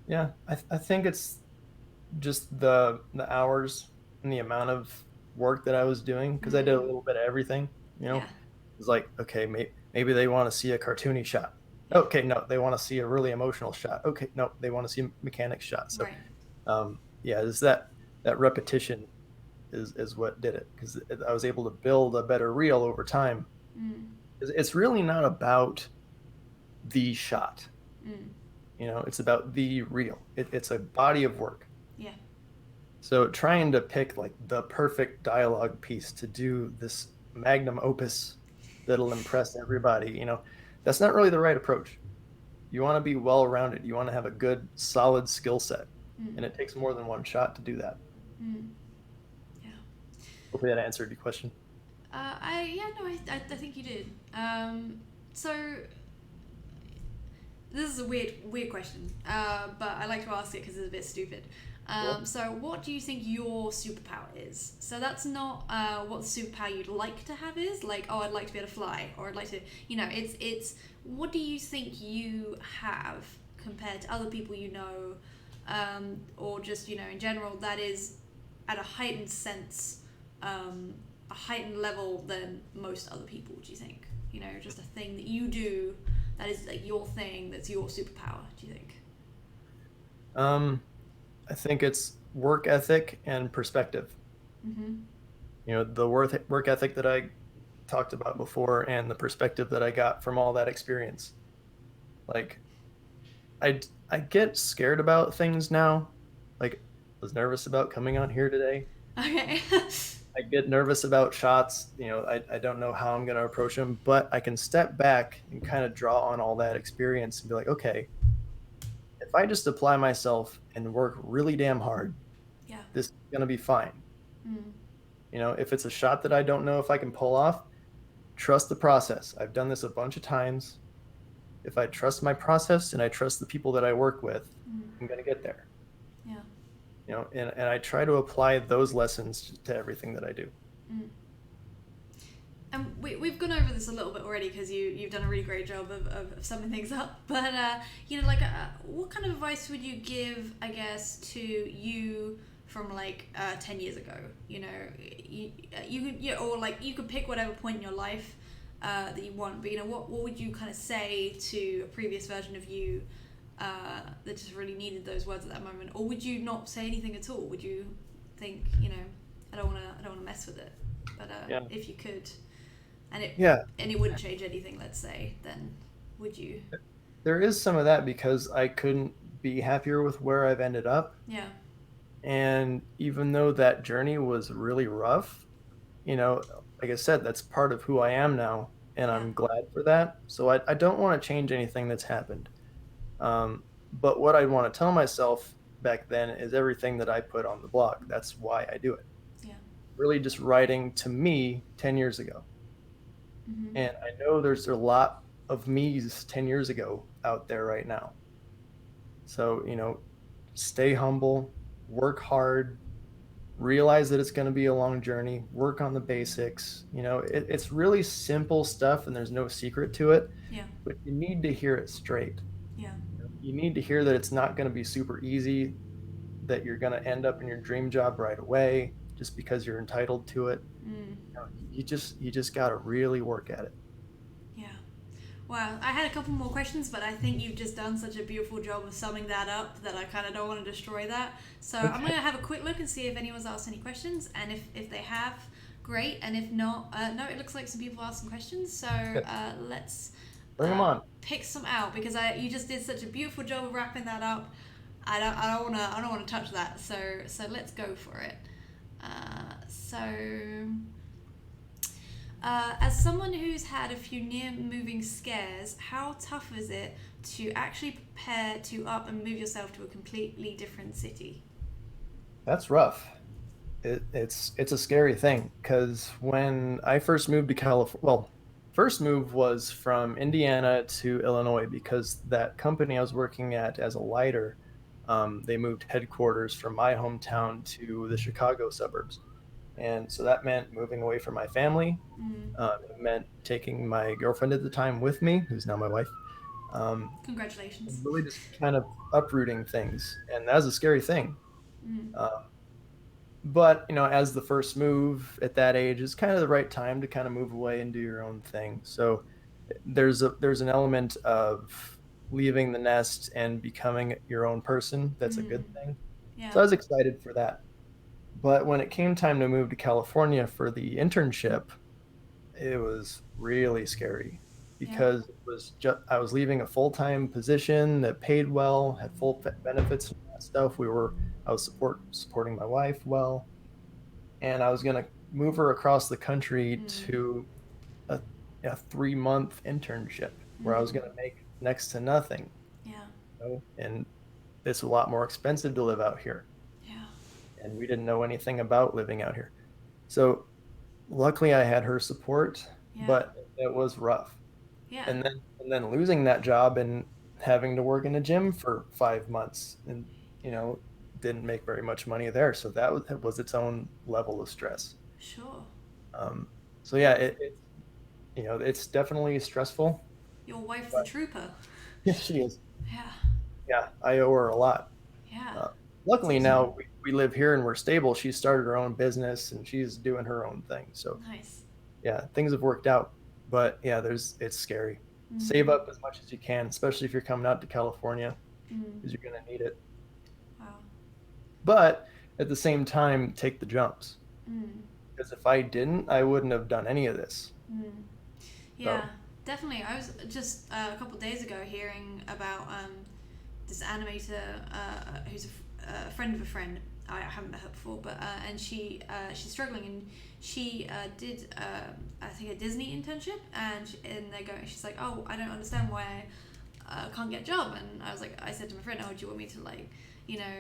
Yeah, I think it's just the hours and the amount of work that I was doing, because I did a little bit of everything. You know, it's like, okay, maybe they want to see a cartoony shot. Okay, no, they want to see a really emotional shot. Okay, no, they want to see a mechanic shot. So, yeah, it's that repetition is what did it, because I was able to build a better reel over time. It's really not about the shot. You know, it's about the reel. It's a body of work. Yeah. So trying to pick like the perfect dialogue piece to do this magnum opus that'll impress everybody, you know, that's not really the right approach. You want to be well-rounded. You want to have a good, solid skill set, and it takes more than one shot to do that. Yeah. Hopefully that answered your question. I think you did. So this is a weird question, but I like to ask it because it's a bit stupid. Cool. So what do you think your superpower is? So that's not what the superpower you'd like to have is, like, oh, I'd like to be able to fly, or I'd like to, you know, it's what do you think you have compared to other people you know, or just, you know, in general, that is at a heightened sense, a heightened level than most other people, do you think? You know, just a thing that you do that is like your thing, that's your superpower, do you think? I think it's work ethic and perspective. You know, the work ethic that I talked about before, and the perspective that I got from all that experience. Like, I get scared about things now. Like, I was nervous about coming on here today. Okay. I get nervous about shots. You know, I don't know how I'm going to approach them, but I can step back and kind of draw on all that experience and be like, okay, if I just apply myself and work really damn hard, this is going to be fine. You know, if it's a shot that I don't know if I can pull off, trust the process. I've done this a bunch of times. If I trust my process and I trust the people that I work with, I'm going to get there. Yeah. You know, and I try to apply those lessons to everything that I do. And we've gone over this a little bit already because you've done a really great job of summing things up. But, you know, like, what kind of advice would you give, I guess, to you from, like, 10 years ago? You know, or, like, you could pick whatever point in your life that you want. But, you know, what would you kind of say to a previous version of you that just really needed those words at that moment? Or would you not say anything at all? Would you think, you know, I don't want to mess with it? But if you could, and it Yeah. and it wouldn't change anything, let's say, then would you? There is some of that because I couldn't be happier with where I've ended up. Yeah. And even though that journey was really rough, like I said, that's part of who I am now. And Yeah. I'm glad for that. So I don't want to change anything that's happened. But what I want to tell myself back then is everything that I put on the blog. That's why I do it. Yeah. Really just writing to me 10 years ago. Mm-hmm. And I know there's a lot of me's 10 years ago out there right now. So, stay humble, work hard, realize that it's going to be a long journey, work on the basics. It's really simple stuff and there's no secret to it. Yeah. But you need to hear it straight. Yeah. You need to hear that it's not going to be super easy, that you're going to end up in your dream job right away just because you're entitled to it. Mm. You just got to really work at it. Yeah. Well, I had a couple more questions, but I think you've just done such a beautiful job of summing that up that I kind of don't want to destroy that. So I'm going to have a quick look and see if anyone's asked any questions, and if they have, great, and if not, no, it looks like some people asked some questions, so let's Bring them on. pick some out, because you just did such a beautiful job of wrapping that up. I don't want to touch that, so let's go for it. As someone who's had a few near-moving scares, how tough is it to actually prepare to up and move yourself to a completely different city? That's rough. It's a scary thing because when I first moved to California, first move was from Indiana to Illinois because that company I was working at as a lighter, they moved headquarters from my hometown to the Chicago suburbs. And so that meant moving away from my family. It meant taking my girlfriend at the time with me, who's now my wife. Congratulations. Really just kind of uprooting things. And that was a scary thing. But, as the first move at that age is kind of the right time to kind of move away and do your own thing. So there's an element of leaving the nest and becoming your own person. That's a good thing. Yeah. So I was excited for that. But when it came time to move to California for the internship, it was really scary because it was I was leaving a full-time position that paid well, had full benefits and that stuff. I was supporting my wife well, and I was going to move her across the country to a 3-month internship where I was going to make next to nothing. Yeah. And it's a lot more expensive to live out here. And we didn't know anything about living out here. So luckily I had her support, but it was rough. Yeah. And then losing that job and having to work in a gym for 5 months and, didn't make very much money there. So that was its own level of stress. Sure. So yeah, it's definitely stressful. Your wife's a trooper. Yeah, she is. Yeah. Yeah, I owe her a lot. Yeah. Luckily now we live here and we're stable. She started her own business and she's doing her own thing. So Nice. yeah, things have worked out. But yeah, it's scary. Save up as much as you can, especially if you're coming out to California, because you're going to need it. Wow. But at the same time, take the jumps. Because if I didn't, I wouldn't have done any of this. Yeah, definitely. I was just a couple of days ago hearing about this animator who's a friend of a friend. I haven't met her before, but and she's struggling, and she did I think a Disney internship, and she's like, oh, I don't understand why I can't get a job, and I said to my friend, oh, do you want me to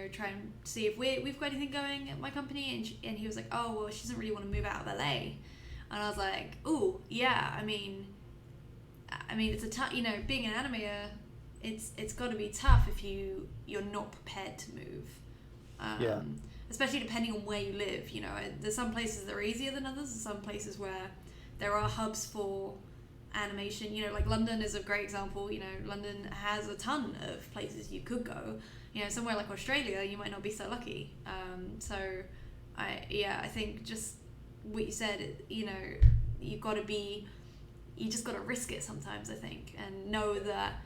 try and see if we've got anything going at my company, and he was like, oh, well, she doesn't really want to move out of LA, and I was like, oh yeah, I mean it's a tough, being an animator, it's got to be tough if you're not prepared to move. Especially depending on where you live. There's some places that are easier than others. There's some places where there are hubs for animation. Like London is a great example. London has a ton of places you could go. Somewhere like Australia, you might not be so lucky. I think just what you said, you just got to risk it sometimes, I think, and know that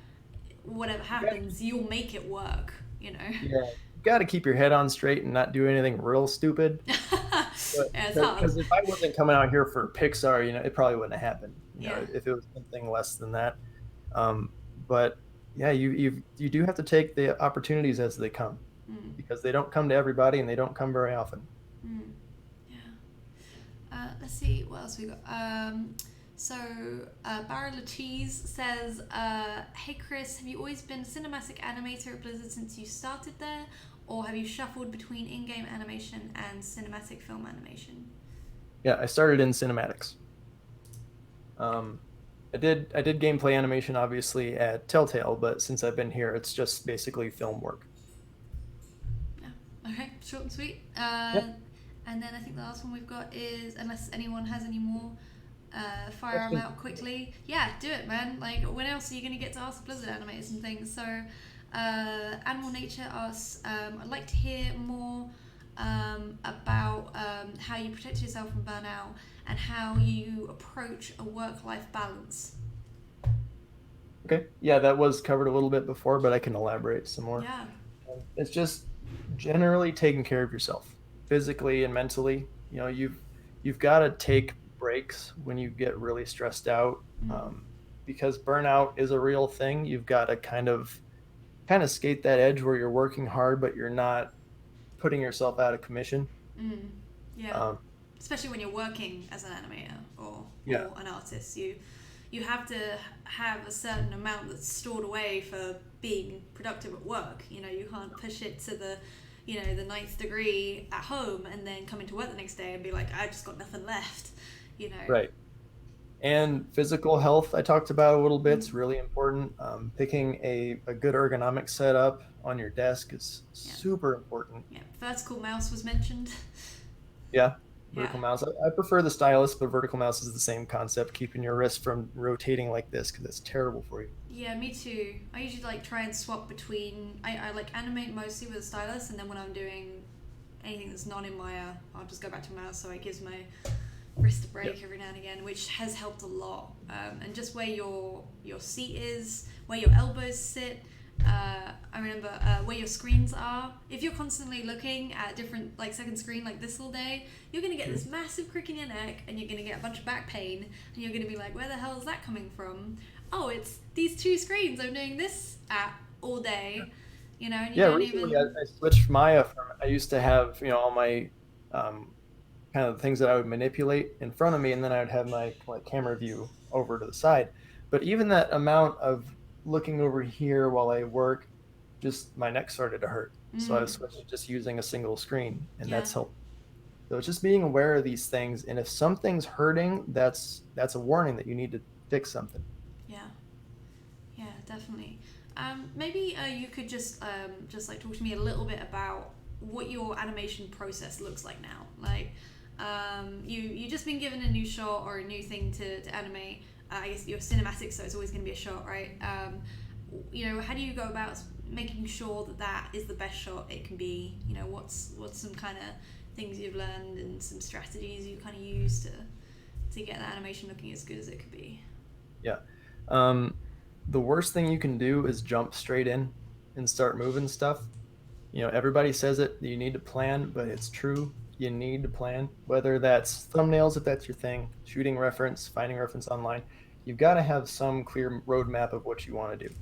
whatever happens, you'll make it work. Yeah, got to keep your head on straight and not do anything real stupid. Yeah, it's hard. Because if I wasn't coming out here for Pixar, it probably wouldn't have happened. Yeah. If it was something less than that. But yeah, you do have to take the opportunities as they come, because they don't come to everybody and they don't come very often. Yeah. Let's see what else we got. Barra Cheese says, "Hey Chris, have you always been a cinematic animator at Blizzard since you started there, or have you shuffled between in-game animation and cinematic film animation?" Yeah, I started in cinematics. I did gameplay animation obviously at Telltale, but since I've been here, it's just basically film work. Yeah. Okay, short and sweet. Yep. And then I think the last one we've got is, unless anyone has any more, fire them out quickly. Yeah, do it, man. Like, when else are you going to get to ask Blizzard animators and things? So, Animal Nature asks, I'd like to hear more about how you protect yourself from burnout and how you approach a work-life balance. Okay. Yeah, that was covered a little bit before, but I can elaborate some more. Yeah. It's just generally taking care of yourself, physically and mentally. You've got to take breaks when you get really stressed out, because burnout is a real thing. You've got to kind of skate that edge where you're working hard, but you're not putting yourself out of commission. Yeah. Especially when you're working as an animator or an artist, you have to have a certain amount that's stored away for being productive at work. You can't push it to the the 9th degree at home and then come into work the next day and be like, I just got nothing left. Right. And physical health, I talked about a little bit. It's really important. Picking a good ergonomic setup on your desk is super important. Yeah, vertical mouse was mentioned. Yeah, vertical mouse. I prefer the stylus, but vertical mouse is the same concept, keeping your wrist from rotating like this, because it's terrible for you. Yeah, me too. I usually try and swap between. I animate mostly with a stylus, and then when I'm doing anything that's not in Maya, I'll just go back to mouse, so it gives my wrist a break every now and again, which has helped a lot. And just where your seat is, where your elbows sit. I remember where your screens are. If you're constantly looking at different second screen like this all day, you're going to get this massive crick in your neck, and you're going to get a bunch of back pain, and you're going to be like, where the hell is that coming from? Oh, it's these two screens I'm doing this at all day. And you don't recently even... I switched Maya from, I used to have all my kind of things that I would manipulate in front of me, and then I would have my camera view over to the side. But even that amount of looking over here while I work, just my neck started to hurt. So I was switched to just using a single screen, and that's helped. So it's just being aware of these things, and if something's hurting, that's a warning that you need to fix something. Yeah, definitely. Maybe you could just talk to me a little bit about what your animation process looks like now. You just been given a new shot or a new thing to animate. I guess you're cinematic, so it's always going to be a shot, right? How do you go about making sure that is the best shot it can be? What's some kind of things you've learned and some strategies you kind of use to get that animation looking as good as it could be? Yeah. The worst thing you can do is jump straight in and start moving stuff. Everybody says it, you need to plan, but it's true. You need to plan, whether that's thumbnails, if that's your thing, shooting reference, finding reference online. You've got to have some clear roadmap of what you want to do,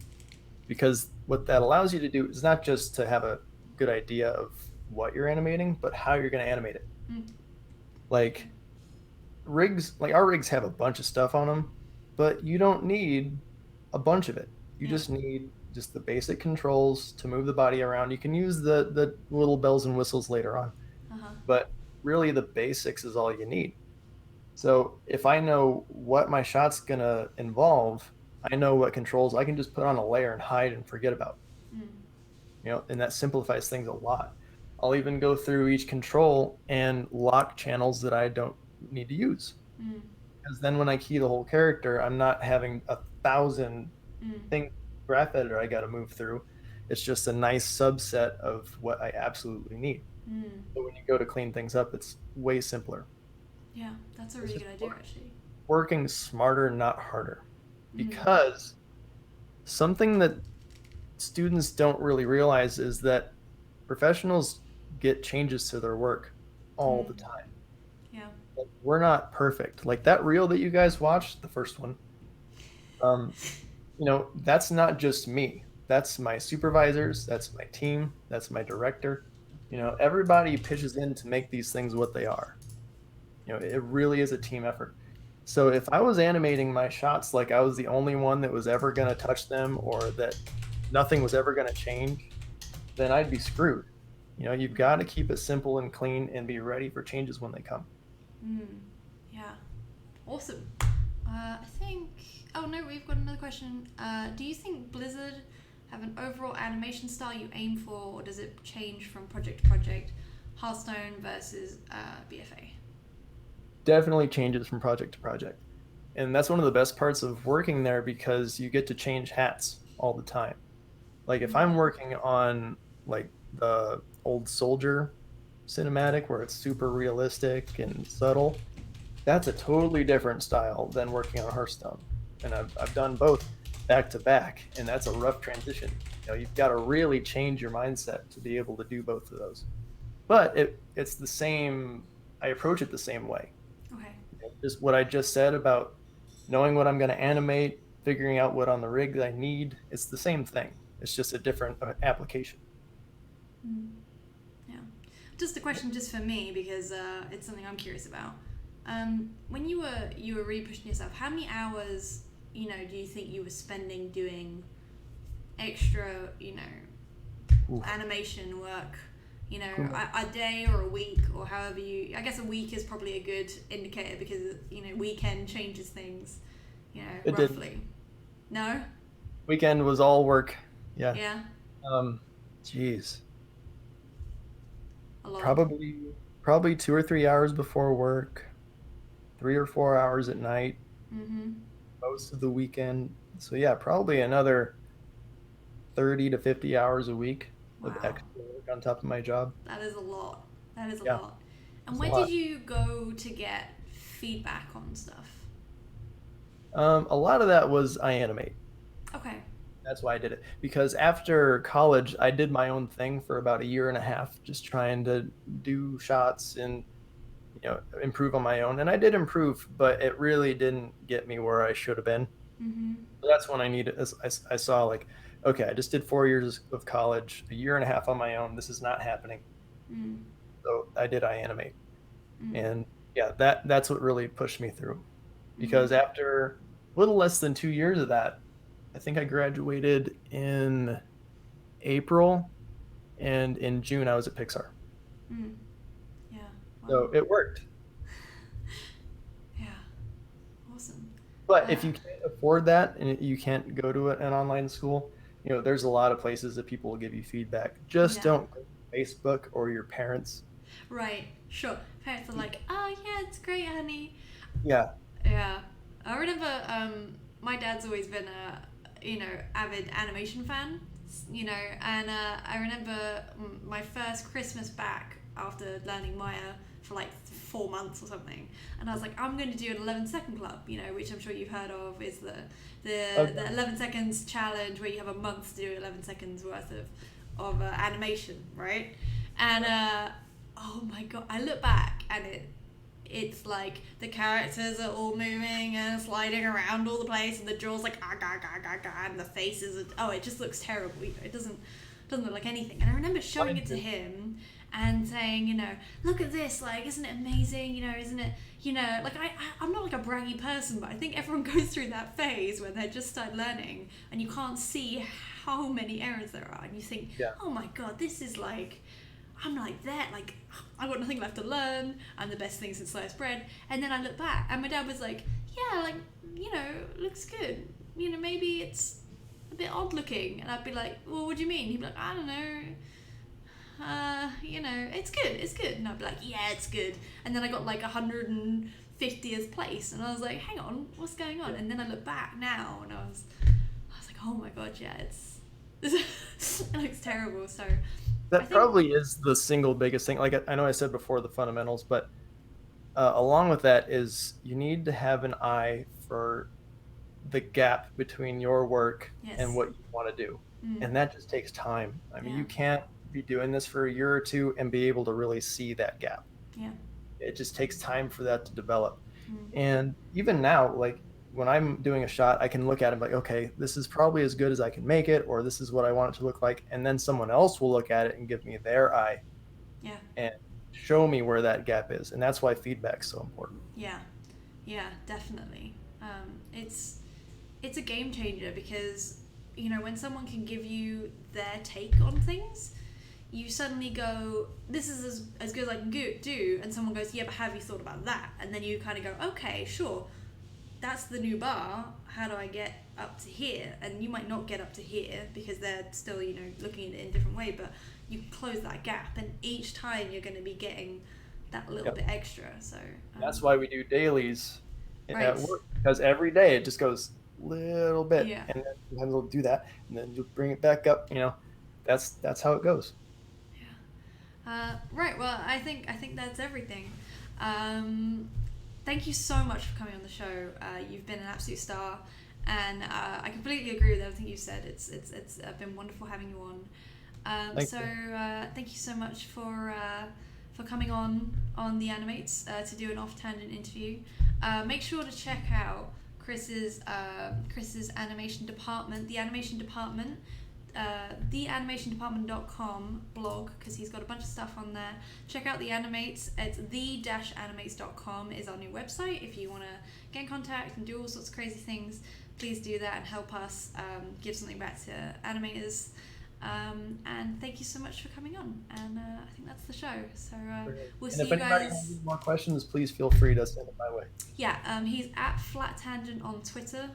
because what that allows you to do is not just to have a good idea of what you're animating, but how you're going to animate it. Our rigs have a bunch of stuff on them, but you don't need a bunch of it. You just need just the basic controls to move the body around. You can use the little bells and whistles later on, but really the basics is all you need. So if I know what my shot's gonna involve, I know what controls I can just put on a layer and hide and forget about. And that simplifies things a lot. I'll even go through each control and lock channels that I don't need to use, because then when I key the whole character, I'm not having 1,000 things graph editor I got to move through. It's just a nice subset of what I absolutely need. So when you go to clean things up, it's way simpler. Yeah, that's a really good idea, actually. Working smarter, not harder. Because something that students don't really realize is that professionals get changes to their work all the time. Yeah. Like, we're not perfect. Like that reel that you guys watched, the first one, that's not just me. That's my supervisors, that's my team, that's my director. Everybody pitches in to make these things what they are. It really is a team effort. So if I was animating my shots like I was the only one that was ever going to touch them, or that nothing was ever going to change, then I'd be screwed. You've got to keep it simple and clean and be ready for changes when they come. Yeah. Awesome. I think... Oh, no, we've got another question. Do you think Blizzard have an overall animation style you aim for, or does it change from project to project? Hearthstone versus BFA? Definitely changes from project to project. And that's one of the best parts of working there, because you get to change hats all the time. Like if I'm working on like the old soldier cinematic where it's super realistic and subtle, that's a totally different style than working on Hearthstone. And I've done both back to back, and that's a rough transition. You've got to really change your mindset to be able to do both of those. But it's the same. I approach it the same way. Okay. Just what I just said about knowing what I'm going to animate, figuring out what on the rig I need. It's the same thing. It's just a different application. Yeah. Just a question just for me, because it's something I'm curious about. When you were really pushing yourself, how many hours, do you think you were spending doing extra, animation work, a day or a week, or however I guess a week is probably a good indicator, because, weekend changes things, It roughly. did. No? Weekend was all work. Yeah. Yeah. Geez. A lot. Probably 2 or 3 hours before work, 3 or 4 hours at night, most of the weekend. So yeah, probably another 30 to 50 hours a week of extra work on top of my job. That is a lot. That is a Yeah. lot. And It's a where lot. did you go to get feedback on stuff? A lot of that was I animate. Okay. That's why I did it. Because after college, I did my own thing for about a year and a half, just trying to do shots and improve on my own. And I did improve, but it really didn't get me where I should have been. So that's when I needed. I saw like, okay, I just did 4 years of college, a year and a half on my own. This is not happening. So I animate, and yeah, that's what really pushed me through. Because after a little less than 2 years of that, I think I graduated in April, and in June I was at Pixar. Yeah. Wow. So it worked. Yeah. Awesome. But if you can't afford that and you can't go to an online school, there's a lot of places that people will give you feedback. Just don't go to Facebook or your parents. Right. Sure. Parents are like, oh yeah, it's great, honey. Yeah. Yeah. I remember my dad's always been a avid animation fan, and I remember my first Christmas back after learning Maya for like 4 months or something, and I was like, I'm going to do an 11-second club, which I'm sure you've heard of, is the 11 seconds challenge, where you have a month to do 11 seconds worth of animation, right? And oh my god, I look back and it's like the characters are all moving and sliding around all the place, and the jaw's like and the faces it just looks terrible. It doesn't look like anything. And I remember showing it to him and saying, look at this, like, isn't it amazing? Isn't it, like I'm not like a braggy person, but I think everyone goes through that phase when they just start learning and you can't see how many errors there are, and you think, oh my god, this is like, I'm like that, like, I've got nothing left to learn, I'm the best thing since sliced bread. And then I look back and my dad was like, yeah, like, looks good, maybe it's a bit odd looking. And I'd be like, well, what do you mean? He'd be like, I don't know, it's good. And I'd be like, yeah, it's good. And then I got like 150th place, and I was like, hang on, what's going on? And then I look back now and I was like, oh my god, yeah, it looks terrible. So That probably is the single biggest thing. Like I know I said before, the fundamentals, but along with that is you need to have an eye for the gap between your work and what you want to do. And that just takes time. I mean, you can't be doing this for a year or two and be able to really see that gap. Yeah. It just takes time for that to develop. Mm. And even now, like when I'm doing a shot, I can look at it like, okay, this is probably as good as I can make it, or this is what I want it to look like. And then someone else will look at it and give me their eye Yeah. and show me where that gap is. And that's why feedback's so important. Yeah. Yeah, definitely. It's a game changer because, you know, when someone can give you their take on things, you suddenly go, this is as good as I can do, and someone goes, yeah, but have you thought about that? And then you kind of go, okay, sure, that's the new bar, how do I get up to here? And you might not get up to here because they're still, you know, looking at it in a different way, but you close that gap, and each time you're going to be getting that little bit extra. So that's why we do dailies Right. at work, because every day it just goes little bit, Yeah. and then sometimes we'll do that, and then you'll bring it back up. You know, that's how it goes. Right, well, I think that's everything. Thank you so much for coming on the show. You've been an absolute star, and I completely agree with everything you said. It's been wonderful having you on. Thank you so much for coming on the Animates to do an off-tangent interview. Make sure to check out Chris's animation department, the animation department. theanimationdepartment.com blog, because he's got a bunch of stuff on there. Check out the Animates. It's the-animates.com is our new website. If you want to get in contact and do all sorts of crazy things, please do that and help us give something back to animators. And thank you so much for coming on. And I think that's the show. So we'll see you If anybody guys. has any more questions, please feel free to send it my way. Yeah, he's at Flat Tangent on Twitter,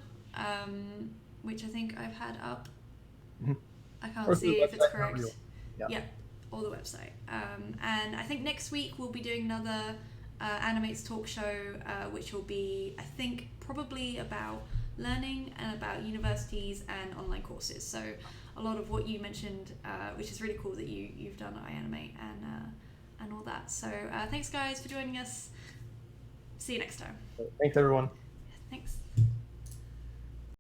which I think I've had up. Mhm. I can't Or see the if it's website, correct. Yeah. Or the website. And I think next week we'll be doing another Animates talk show, which will be, I think, probably about learning and about universities and online courses. So a lot of what you mentioned, which is really cool that you've done at iAnimate and all that. So thanks guys for joining us. See you next time. Thanks everyone. Thanks.